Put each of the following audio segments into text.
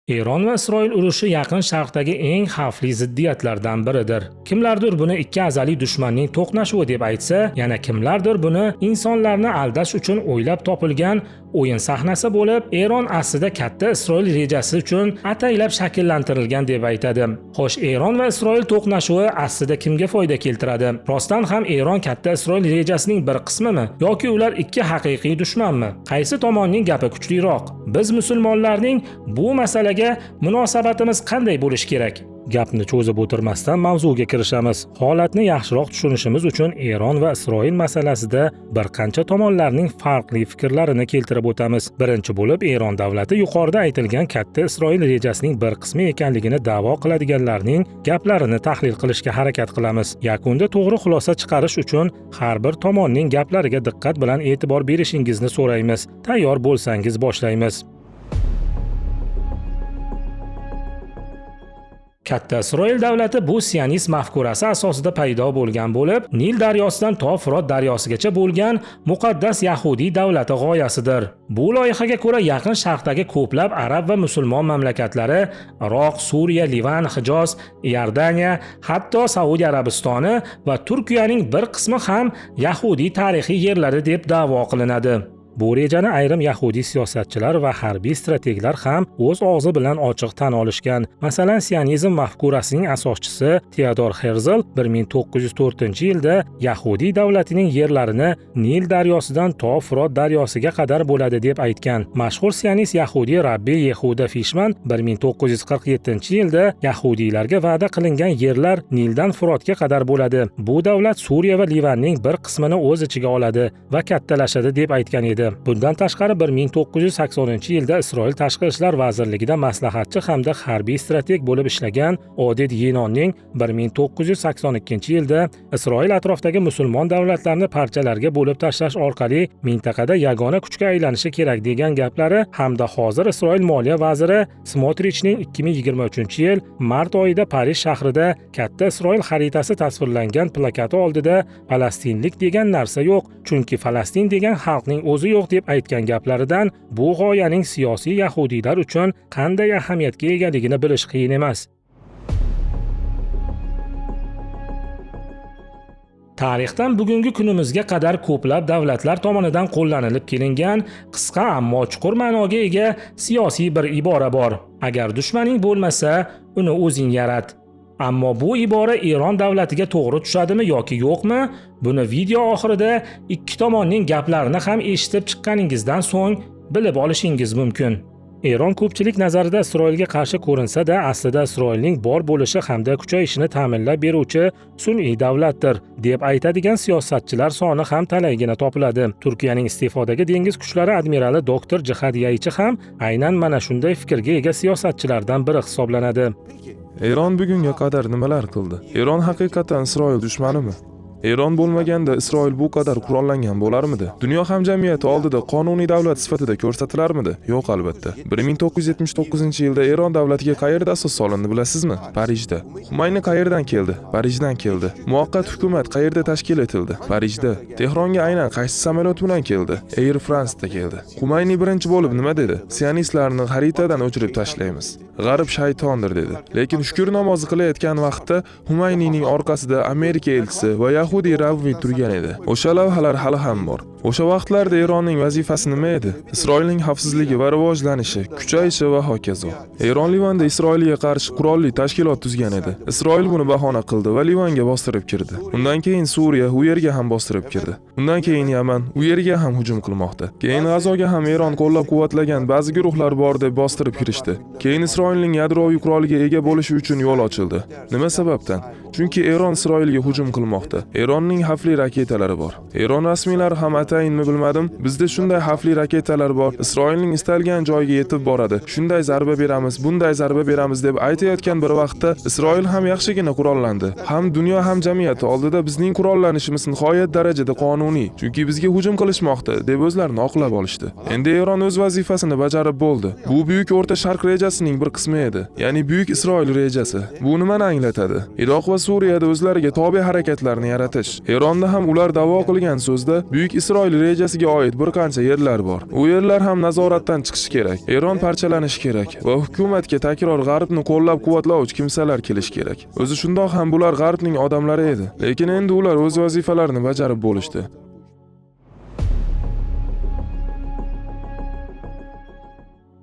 Eron va Isroil urushi Yaqin Sharqdagi eng xavfli ziddiyatlardan biridir. Kimlardir buni ikki azaliy dushmanning to'qnashuvi deb aytsa, yana kimlardir buni insonlarni aldash uchun o'ylab topilgan o'yin sahnasi bo'lib, Eron aslida katta Isroil rejasi uchun ataylab shakllantirilgan deb aytadi. Xo'sh, Eron va Isroil to'qnashuvi aslida kimga foyda keltiradi? Rostdan ham Eron katta Isroil rejasining bir qismimi yoki ular ikki haqiqiy dushmanmi? Qaysi tomonning gapi kuchliroq? Biz musulmonlarning bu masalaga munosabatimiz qanday bo'lishi kerak? Gapni cho'zib o'tirmasdan mavzuga kirishamiz. Holatni yaxshiroq tushunishimiz uchun Eron va Isroil masalasida bir qancha tomonlarning farqli fikrlarini keltirib o'tamiz. Birinchi bo'lib, Eron davlati yuqorida aytilgan katta Isroil rejasining bir qismi ekanligini da'vo qiladiganlarning gaplarini tahlil qilishga harakat qilamiz. Yakunda to'g'ri xulosa chiqarish uchun har bir tomonning gaplariga diqqat bilan e'tibor berishingizni so'raymiz. Tayyor bo'lsangiz boshlaymiz. Katta Isroil davlati bu sionist mafkurasi asosida paydo bo'lgan bo'lib, Nil daryosidan to Firot daryosigacha bo'lgan muqaddas yahudiy davlati g'oyasidir. Bu loyihaga ko'ra Yaqin Sharqdagi ko'plab arab va musulmon mamlakatlari, Iroq, Suriya, Livan, Hijoz, Iordaniya, hatto Saudiya Arabistoni va Turkiyaning bir qismi ham yahudiy tarixiy yerlari deb da'vo qilinadi. Bu rejani ayrim yahudiy siyosatchilar va harbiy strateglar ham o'z og'zi bilan ochiq tan olishgan. Masalan, sionizm mafkurasining asoschisi Theodor Herzl 1904-yilda yahudiy davlatining yerlarini Nil daryosidan to Firot daryosiga qadar bo'ladi deb aytgan. Mashhur sionist yahudiy rabbi Yehuda Fishman 1947-yilda yahudiylarga va'da qilingan yerlar Nildan Firotga qadar bo'ladi. Bu davlat Suriya va Livanning bir qismini o'z ichiga oladi va kattalashadi deb aytgan edi. Bundan tashqari 1980-yilda Isroil Tashqi ishlar vazirligida maslahatchi hamda harbiy strateg bo'lib ishlagan Oded Yenonning 1982-yilda Isroil atrofidagi musulmon davlatlarni parchalarga bo'lib tashlash orqali mintaqada yagona kuchga aylanishi kerak degan gaplari hamda hozir Isroil moliya vaziri Smotrichning 2023-yil mart oyida Parij shahrida katta Isroil xaritasi tasvirlangan plakati oldida Falastinlik degan narsa yo'q, chunki Falastin degan xalqning o'zi yo'q deb aytgan gaplaridan bu g'oyaning siyosiy yahudiylar uchun qanday ahamiyatga egaligini bilish qiyin emas. Tarixdan bugungi kunimizga qadar ko'plab davlatlar tomonidan qo'llanilib kelingan qisqa ammo chuqur ma'noga ega siyosiy bir ibora bor. Agar dushmaning bo'lmasa, uni o'zing yarat. Ammo bu ibora Eron davlatiga to'g'ri tushadimi yoki yo'qmi? Buni video oxirida ikki tomonning gaplarini ham eshitib chiqqaningizdan so'ng bilib olishingiz mumkin. Eron ko'pchilik nazarida Isroilga qarshi ko'rinsa-da, aslida Isroilning bor bo'lishi hamda kuchayishini ta'minlab beruvchi sun'iy davlatdir deb aytadigan siyosatchilar soni ham talaygina topiladi. Turkiyaning iste'fodagi dengiz kuchlari admirali doktor Jihad Yaychi ham aynan mana shunday fikrga ega siyosatchilardan biri hisoblanadi. Eron bugunga qadar nimalar qildi? Eron haqiqatan Isroil dushmanimi? Eron bo'lmaganda Isroil bu qadar qurollangan bo'larmidi? Dunyo hamjamiyati oldida qonuniy davlat sifatida ko'rsatilarmidi? Yo'q, albatta. 1979-yilda Eron davlatiga qayerda asos solindi bilasizmi? Parijda. Xumayni qayerdan keldi? Parijdan keldi. Muvaqqat hukumat qayerda tashkil etildi? Parijda. Tehronga aynan qaysi samolyot bilan keldi? Air France'da keldi. Xumayni birinchi bo'lib nima dedi? Sionistlarni xaritadan o'chirib tashlaymiz. G'arb shaytondir dedi. Lekin shukr namozi qilayotgan vaqtda Xumaynining orqasida Amerika elchisi va yahudiy rabbi turgan edi. O'sha lavhalar hali ham bor. O'sha vaqtlarda Eronning vazifasi nima edi? Isroilning xavfsizligi va rivojlanishi, kuchayishi va hokazo. Eron Livanda Isroilga qarshi qurolli tashkilot tuzgan edi. Isroil buni bahona qildi va Livanga bostirib kirdi. Undan keyin Suriya u yerga ham bostirib kirdi. Undan keyin Yaman u yerga ham hujum qilmoqda. Keyin G'azoga ham Eron qo'llab-quvvatlagan ba'zi guruhlar bor deb bostirib kirishdi. Keyin Isroilning yadroviy quroliga ega bo'lishi uchun yo'l ochildi. Nima sababdan? Chunki Eron Isroilga hujum qilmoqda. Eronning xavfli raketalari bor. Eron rasmiylari ham atayinmi bilmadim, bizda shunday xavfli raketalar bor. Isroilning istalgan joyiga yetib boradi. Shunday zarba beramiz, bunday zarba beramiz deb aytayotgan bir vaqtda Isroil ham yaxshigina qurollandi. Ham dunyo hamjamiyati oldida bizning qurollanishimiz nihoyat darajada qonuniy, chunki bizga hujum qilishmoqda deb o'zlarini oqlab olishdi. Endi Eron o'z vazifasini bajarib bo'ldi. Bu buyuk O'rta Sharq rejasining bir qismi edi. Ya'ni buyuk Isroil rejasi. Bu nimani anglatadi? Iroq va Suriyada o'zlariga tobe harakatlarni yaratish. Eronda ham ular da'vo qilgan so'zda buyuk Isroil Isroil rejasiga oid bir qancha yerlar bor. U yerlar ham nazoratdan chiqishi kerak. Eron parchalanishi kerak va hukumatga takror G'arbni qo'llab-quvvatlovchi kimsalar kelish kerak. O'zi shundoq ham bular G'arbning odamlari edi, lekin endi ular o'z vazifalarini bajarib bo'lishdi.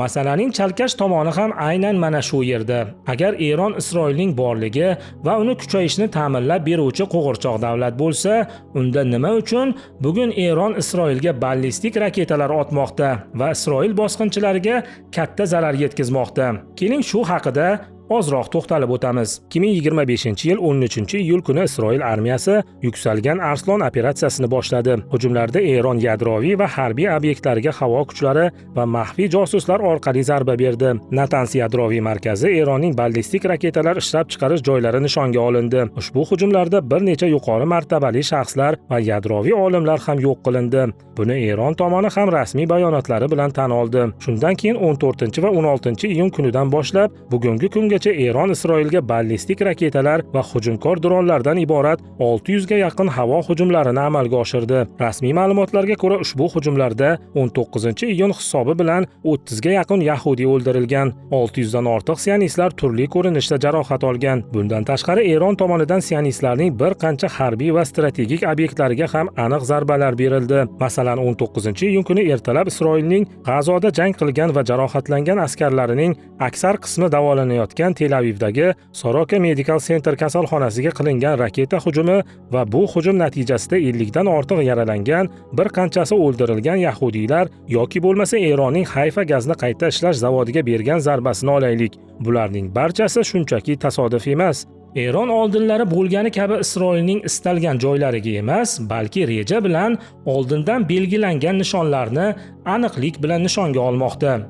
Masalaning chalkash tomoni ham aynan mana shu yerda. Agar Eron Isroilning borligi va uni kuchayishini ta'minlab beruvchi qo'g'irchoq davlat bo'lsa, unda nima uchun bugun Eron Isroilga ballistik raketalar otmoqda va Isroil bosqinchilariga katta zarar yetkazmoqda? Keling shu haqida ozroq to'xtalib o'tamiz. 2025-yil 13-iyul kuni Isroil armiyasi Yuksalgan Arslon operatsiyasini boshladi. Hujumlarda Eron yadroviy va harbiy obyektlariga havo kuchlari va maxfiy josuslar orqali zarba berdi. Natans yadroviy markazi Eronning ballistik raketalar ishlab chiqarish joylari nishonga olindi. Ushbu hujumlarda bir necha yuqori martabali shaxslar va yadroviy olimlar ham yo'q qilindi. Buni Eron tomoni ham rasmiy bayonotlari bilan tan oldi. Shundan keyin 14 va 16-iyun kunidan boshlab bugungi kungacha Eron Isroilga ballistik raketalar va hujumkor dronlardan iborat 600 ga yaqin havo hujumlarini amalga oshirdi. Rasmiy ma'lumotlarga ko'ra ushbu hujumlarda 19-iyun hisobi bilan 30 ga yaqin yahudi o'ldirilgan, 600 dan ortiq sionistlar turli ko'rinishda jarohat olgan. Bundan tashqari Eron tomonidan sionistlarning bir qancha harbiy va strategik obyektlariga ham aniq zarbalar berildi. Masalan, 19-iyun kuni ertalab Isroilning G'azoda jang qilgan va jarohatlangan askarlarining aksar qismi davolanayotgan Tel Avivdagi Soroka Medical Center kasalxonasiga qilingan raketa hujumi va bu hujum natijasida 50 dan ortiq yaralangan, bir qanchasi o'ldirilgan yahudiylar yoki bo'lmasa Eronning Hayfa gazni qayta ishlash zavodiga bergan zarbasini olaylik. Bularning barchasi shunchaki tasodif emas. Eron oldinlari bo'lgani kabi Isroilning istalgan joylariga emas, balki reja bilan oldindan belgilangan nishonlarni aniqlik bilan nishonga olmoqda.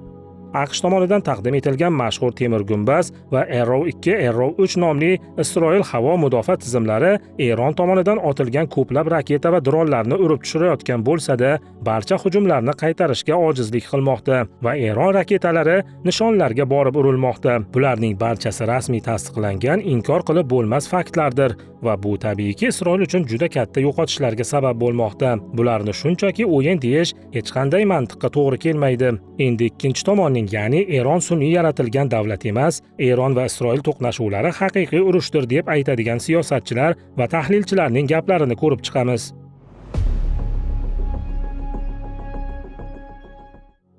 AQSh tomonidan taqdim etilgan mashhur temir gumbaz va Arrow 2, Arrow 3 nomli Isroil havo mudofaa tizimlari Eron tomonidan otilgan ko'plab raketa va dronlarni urib tushirayotgan bo'lsa-da, barcha hujumlarni qaytarishga ojizlik qilmoqda va Eron raketalari nishonlarga borib urilmoqda. Bularning barchasi rasmiy tasdiqlangan, inkor qilib bo'lmas faktlardir va bu tabiiyki Isroil uchun juda katta yo'qotishlarga sabab bo'lmoqda. Bularni shunchaki o'yin deyish hech qanday mantiqqa to'g'ri kelmaydi. Endi ikkinchi tomonning, ya'ni Eron sun'iy yaratilgan davlat emas, Eron va Isroil to'qnashuvlari haqiqiy urushdir deb aytadigan siyosatchilar va tahlilchilarning gaplarini ko'rib chiqamiz.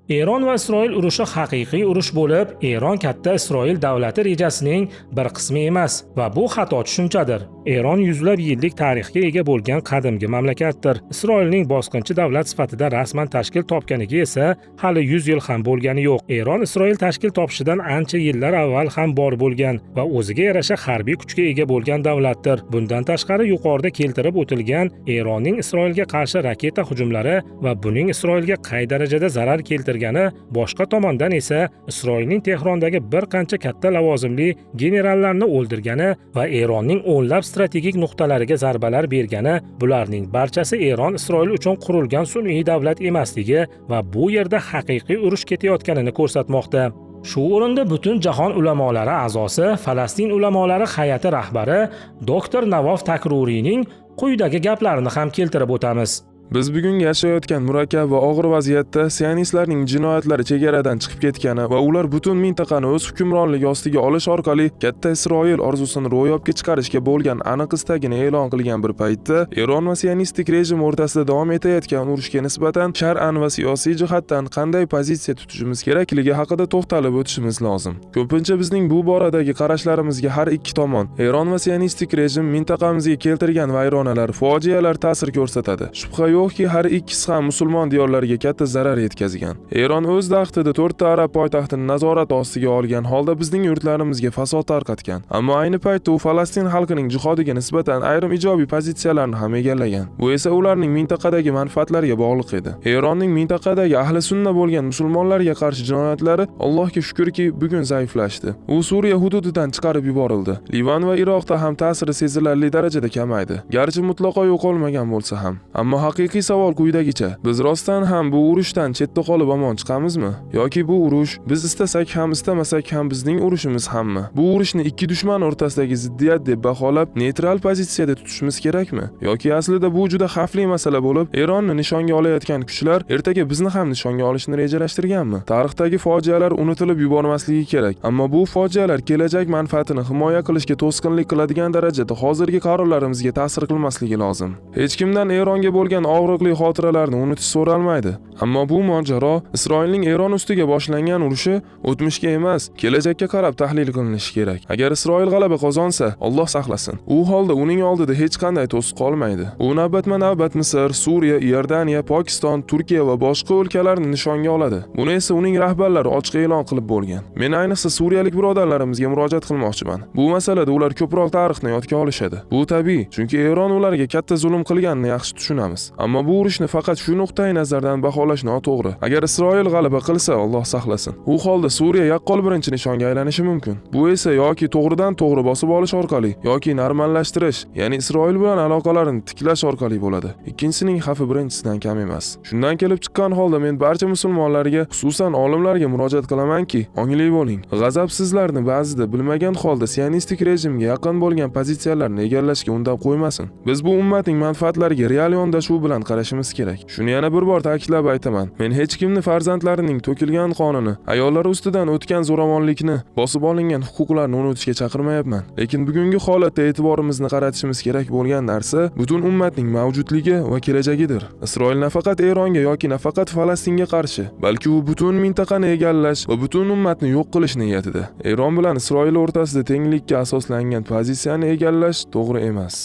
Eron va Isroil urushi haqiqiy urush bo'lib, Eron katta Isroil davlati rejasining bir qismi emas va bu xato tushunchadir. Eron yuzlab yillik tarixga ega bo'lgan qadimgi mamlakatdir. Isroilning bosqinchi davlat sifatida rasman tashkil topganiga esa hali 100 yil ham bo'lgani yo'q. Eron Isroil tashkil topishidan ancha yillar avval ham bor bo'lgan va o'ziga yarasha harbiy kuchga ega bo'lgan davlatdir. Bundan tashqari yuqorida keltirib o'tilgan Eronning Isroilga qarshi raketa hujumlari va buning Isroilga qay darajada zarar keltirgani, boshqa tomondan esa Isroilning Tehrondagi bir qancha katta lavozimli generallarni o'ldirgani va Eronning o'nlab strategik nuqtalariga zarbalar bergani, bularning barchasi Eron Isroil uchun qurilgan sun'iy davlat emasligi va bu yerda haqiqiy urush ketayotganini ko'rsatmoqda. Shu o'rinda butun jahon ulamolari a'zosi, Falastin ulamolari hay'ati rahbari Dr. Navof Takruriyning quyidagi gaplarini ham keltirib o'tamiz. Biz bugun yashayotgan murakkab va og'ir vaziyatda sionistlarning jinoyatlari chegaradan chiqib ketgani va ular butun mintaqani o'z hukmronligi ostiga olish orqali katta Isroil orzusini ro'yobga chiqarishga bo'lgan aniq istagini e'lon qilgan bir paytda, Eron va sionistik rejim o'rtasida davom etayotgan urushga nisbatan shar'an va siyosiy jihatdan qanday pozitsiya tutishimiz kerakligi haqida to'xtalib o'tishimiz lozim. Ko'pincha bizning bu boradagi qarashlarimizga har ikki tomon, Eron va sionistik rejim mintaqamizga keltirgan vayronalar, fojialar ta'sir ko'rsatadi. Shubha yo'qki, har ikkisi ham musulmon diyorlariga katta zarar yetkazgan. Eron o'z vaqtida 4 ta arab poytaxtini nazorat ostiga olgan holda bizning yurtlarimizga fasod tarqatgan. Ammo ayni paytda u Falastin xalqining jihodiga nisbatan ayrim ijobiy pozitsiyalarni ham egallagan. Bu esa ularning mintaqadagi manfaatlariga bog'liq edi. Eronning mintaqadagi ahli sunna bo'lgan musulmonlarga qarshi jinoyatlari, Allohga shukrki, bugun zaiflashdi. U Suriya hududidan chiqarib yuborildi. Livan va Iroqda ham ta'siri sezilarli darajada kamaydi. Garchi mutlaqo yo'qolmagan bo'lsa ham, ammo haqiqiy Haqiqiy savol quyidagicha: biz rostdan ham bu urushdan chetda qolib omon chiqamizmi? Yoki bu urush biz istasak ham istamasak ham bizning urushimiz hammi? Bu urushni ikki dushman o'rtasidagi ziddiyat deb baholab, neytral pozitsiyada tutishimiz kerakmi? Yoki aslida bu juda xavfli masala bo'lib, Eronni nishonga olayotgan kuchlar ertaga bizni ham nishonga olishni rejalashtirganmi? Tarixdagi fojialar unutilib yubormasligi kerak, ammo bu fojialar kelajak manfaatini himoya qilishga to'sqinlik qiladigan darajada hozirgi qarollarimizga ta'sir qilmasligi lozim. Hech kimdan Eronga bo'lgan og'riqli xotiralarni unutish so'ralmaydi. Ammo bu mojaro Isroilning Eron ustiga boshlangan urushi o'tmishga emas, kelajakka qarab tahlil qilinishi kerak. Agar Isroil g'alaba qozonsa, Alloh saqlasin, u holda uning oldida hech qanday to'siq qolmaydi. U navbatma-navbat Misr, Suriya, Iordaniya, Pokiston, Turkiya va boshqa o'lkalarni nishonga oladi. Buni esa uning rahbarlari ochiq e'lon qilib bo'lgan. Men ayniqsa suriyalik birodarlarimizga murojaat qilmoqchiman. Bu masalada ular ko'proq tarixni yodga olishadi. Bu tabiiy, chunki Eron ularga katta zulm qilganini yaxshi tushunamiz. Ammo bu urushni faqat shu nuqtai nazardan baholash noto'g'ri. Agar Isroil g'alaba qilsa, Alloh saqlasin, u holda Suriya yaqqol birinchi nishonga aylanishi mumkin. Bu esa yoki to'g'ridan to'g'ri bosib olish orqali, yoki normallashtirish, ya'ni Isroil bilan aloqalarni tiklash orqali bo'ladi. Ikkinchisining xavfi birinchisidan kam emas. Shundan kelib chiqqan holda men barcha musulmonlarga, xususan olimlarga murojaat qilamanki, ongli bo'ling. G'azab sizlarni ba'zida bilmagan holda sionistik rejimga yaqin bo'lgan pozitsiyalarni egallashga undab qo'ymasin. Biz bu ummatning manfaatlariga real yondashuv bilan qarashimiz kerak. Shuni yana bir bor ta'kidlab aytaman. Men hech kimni farzandlarining to'kilgan qonini, ayollar ustidan o'tgan zo'ravonlikni, bosib olingan huquqlarni unutishga chaqirmayapman. Lekin bugungi holatda e'tiborimizni qaratishimiz kerak bo'lgan narsa butun ummatning mavjudligi va kelajagidir. Isroil nafaqat Eronga yoki nafaqat Falastinga qarshi, balki u butun mintaqani egallash va butun ummatni yo'q qilish niyatida. Eron bilan Isroil o'rtasida tenglikka asoslangan pozitsiyani egallash to'g'ri emas.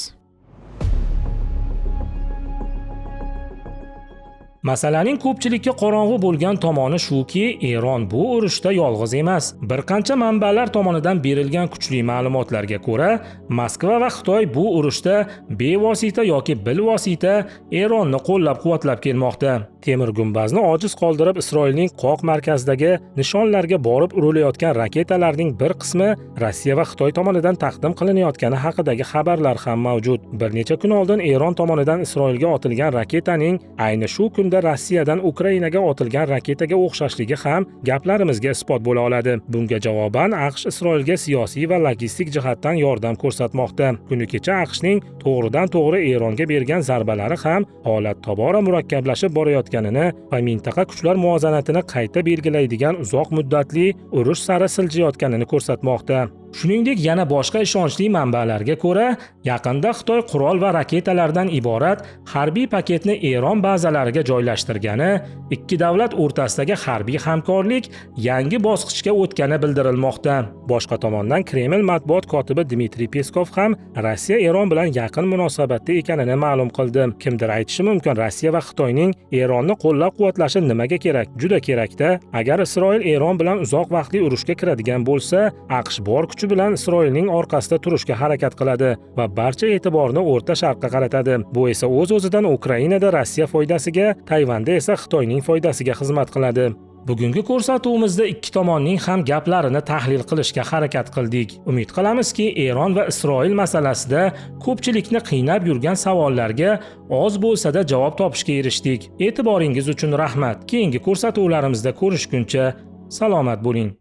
Masalaning ko'pchilikka qorong'u bo'lgan tomoni shuki, Eron bu urushda yolg'iz emas. Bir qancha manbalar tomonidan berilgan kuchli ma'lumotlarga ko'ra, Moskva va Xitoy bu urushda bevosita yoki bilvosita Eronni qo'llab-quvvatlab kelmoqda. Temir gumbazni ojiz qoldirib Isroilning qoq markazidagi nishonlarga borib urilayotgan raketalarning bir qismi Rossiya va Xitoy tomonidan taqdim qilinayotgani haqidagi xabarlar ham mavjud. Bir necha kun oldin Eron tomonidan Isroilga otilgan raketaning ayni shu kunda Rossiyadan Ukrainaga otilgan raketaga o'xshashligi ham gaplarimizga isbot bo'la oladi. Bunga javoban AQSh Isroilga siyosiy va logistik jihatdan yordam ko'rsatmoqda. Kuni kecha AQShning to'g'ridan to'g'ri Eronga bergan zarbalari ham holat tobora murakkablashib borayotganini va mintaqa kuchlar muvozanatini qayta belgilaydigan uzoq muddatli urush sari siljayotganini ko'rsatmoqda. Shuningdek, yana boshqa ishonchli manbalarga ko'ra, yaqinda Xitoy qurol va raketalardan iborat harbiy paketni Eron bazalariga joylashtirgani, ikki davlat o'rtasidagi harbiy hamkorlik yangi bosqichga o'tgani bildirilmoqda. Boshqa tomondan Kreml matbuot kotibi Dmitriy Peskov ham Rossiya Eron bilan yaqin munosabatda ekanini ma'lum qildi. Kimdir aytishi mumkin, Rossiya va Xitoyning Eronni qo'llab-quvvatlashi nimaga kerak? Juda kerak-da. Agar Isroil Eron bilan uzoq vaqtli urushga kiradigan bo'lsa, AQSh bor kuchi bilan Isroilning orqasida turishga harakat qiladi va barcha e'tiborni O'rta Sharqqa qaratadi. Bu esa o'z-o'zidan Ukrainada Rossiya foydasiga, Tayvanda esa Xitoyning foydasiga xizmat qiladi. Bugungi ko'rsatuvimizda ikki tomonning ham gaplarini tahlil qilishga harakat qildik. Umid qilamizki, Eron va Isroil masalasida ko'pchilikni qiynab yurgan savollarga oz bo'lsa-da javob topishga erishdik. E'tiboringiz uchun rahmat. Keyingi ko'rsatuvlarimizda ko'rishguncha salomat bo'ling.